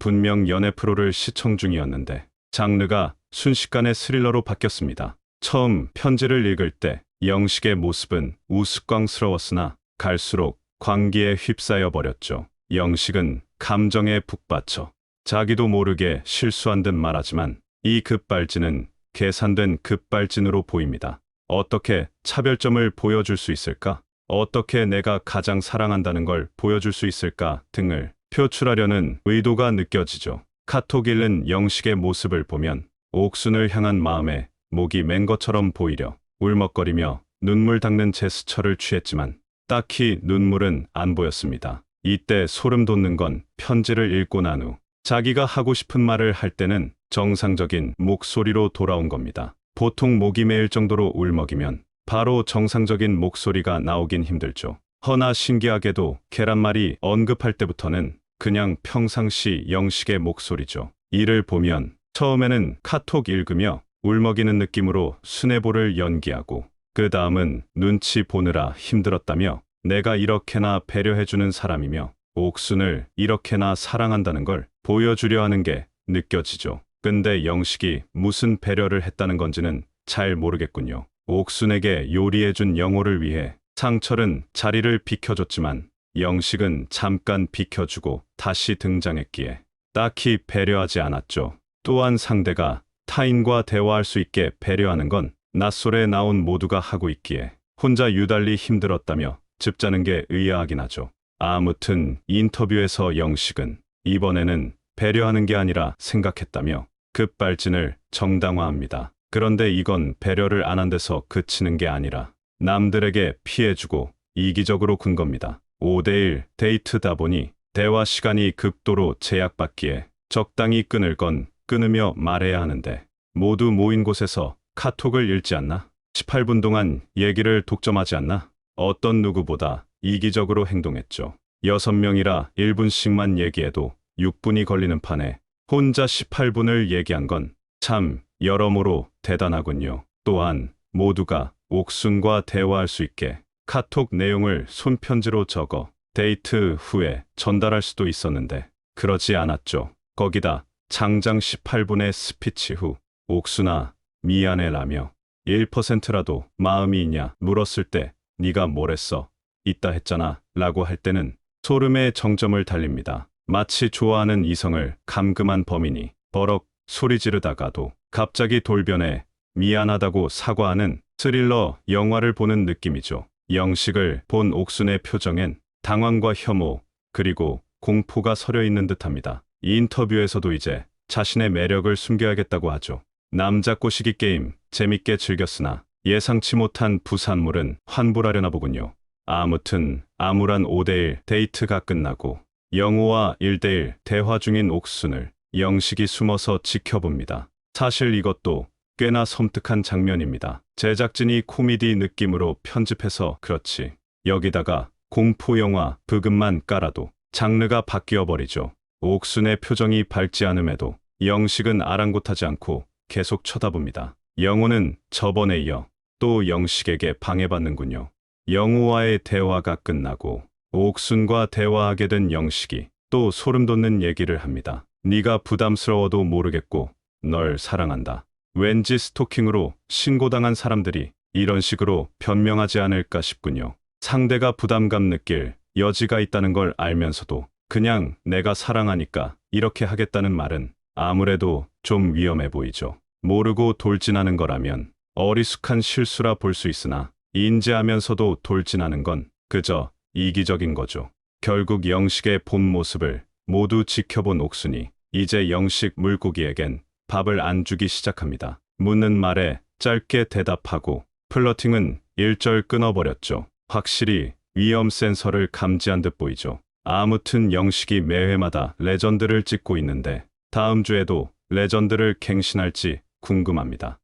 분명 연애 프로를 시청 중이었는데 장르가 순식간에 스릴러로 바뀌었습니다. 처음 편지를 읽을 때 영식의 모습은 우스꽝스러웠으나 갈수록 광기에 휩싸여 버렸죠. 영식은 감정에 북받쳐 자기도 모르게 실수한 듯 말하지만 이 급발진은 계산된 급발진으로 보입니다. 어떻게 차별점을 보여줄 수 있을까? 어떻게 내가 가장 사랑한다는 걸 보여줄 수 있을까? 등을 표출하려는 의도가 느껴지죠. 카톡 읽는 영식의 모습을 보면 옥순을 향한 마음에 목이 맨 것처럼 보이려 울먹거리며 눈물 닦는 제스처를 취했지만 딱히 눈물은 안 보였습니다. 이때 소름 돋는 건 편지를 읽고 난 후 자기가 하고 싶은 말을 할 때는 정상적인 목소리로 돌아온 겁니다. 보통 목이 메일 정도로 울먹이면 바로 정상적인 목소리가 나오긴 힘들죠. 허나 신기하게도 계란말이 언급할 때부터는 그냥 평상시 영식의 목소리죠. 이를 보면 처음에는 카톡 읽으며 울먹이는 느낌으로 순애보를 연기하고 그 다음은 눈치 보느라 힘들었다며 내가 이렇게나 배려해주는 사람이며 옥순을 이렇게나 사랑한다는 걸 보여주려 하는 게 느껴지죠. 근데 영식이 무슨 배려를 했다는 건지는 잘 모르겠군요. 옥순에게 요리해준 영호를 위해 상철은 자리를 비켜줬지만 영식은 잠깐 비켜주고 다시 등장했기에 딱히 배려하지 않았죠. 또한 상대가 타인과 대화할 수 있게 배려하는 건 낯설에 나온 모두가 하고 있기에 혼자 유달리 힘들었다며 즙자는 게 의아하긴 하죠. 아무튼 인터뷰에서 영식은 이번에는 배려하는 게 아니라 생각했다며 급발진을 정당화합니다. 그런데 이건 배려를 안 한 데서 그치는 게 아니라 남들에게 피해주고 이기적으로 군 겁니다. 5대1 데이트다 보니 대화 시간이 극도로 제약받기에 적당히 끊을 건 끊으며 말해야 하는데 모두 모인 곳에서 카톡을 읽지 않나? 18분 동안 얘기를 독점하지 않나? 어떤 누구보다 이기적으로 행동했죠. 6명이라 1분씩만 얘기해도 6분이 걸리는 판에 혼자 18분을 얘기한 건 참 여러모로 대단하군요. 또한 모두가 옥순과 대화할 수 있게 카톡 내용을 손편지로 적어 데이트 후에 전달할 수도 있었는데 그러지 않았죠. 거기다 장장 18분의 스피치 후 옥순아 미안해 라며 1%라도 마음이 있냐 물었을 때 네가 뭘 했어? 있다 했잖아 라고 할 때는 소름의 정점을 달립니다. 마치 좋아하는 이성을 감금한 범인이 버럭 소리 지르다가도 갑자기 돌변해 미안하다고 사과하는 스릴러 영화를 보는 느낌이죠. 영식을 본 옥순의 표정엔 당황과 혐오 그리고 공포가 서려 있는 듯합니다. 이 인터뷰에서도 이제 자신의 매력을 숨겨야겠다고 하죠. 남자 꼬시기 게임 재밌게 즐겼으나 예상치 못한 부산물은 환불하려나 보군요. 아무튼 암울한 5대1 데이트가 끝나고 영호와 1대1 대화 중인 옥순을 영식이 숨어서 지켜봅니다. 사실 이것도 꽤나 섬뜩한 장면입니다. 제작진이 코미디 느낌으로 편집해서 그렇지 여기다가 공포영화 브금만 깔아도 장르가 바뀌어버리죠. 옥순의 표정이 밝지 않음에도 영식은 아랑곳하지 않고 계속 쳐다봅니다. 영호는 저번에 이어 또 영식에게 방해받는군요. 영호와의 대화가 끝나고 옥순과 대화하게 된 영식이 또 소름 돋는 얘기를 합니다. 네가 부담스러워도 모르겠고 널 사랑한다. 왠지 스토킹으로 신고당한 사람들이 이런 식으로 변명하지 않을까 싶군요. 상대가 부담감 느낄 여지가 있다는 걸 알면서도 그냥 내가 사랑하니까 이렇게 하겠다는 말은 아무래도 좀 위험해 보이죠. 모르고 돌진하는 거라면 어리숙한 실수라 볼 수 있으나 인지하면서도 돌진하는 건 그저 이기적인 거죠. 결국 영식의 본 모습을 모두 지켜본 옥순이 이제 영식 물고기에겐 밥을 안 주기 시작합니다. 묻는 말에 짧게 대답하고 플러팅은 일절 끊어버렸죠. 확실히 위험 센서를 감지한 듯 보이죠. 아무튼 영식이 매회마다 레전드를 찍고 있는데 다음 주에도 레전드를 갱신할지 궁금합니다.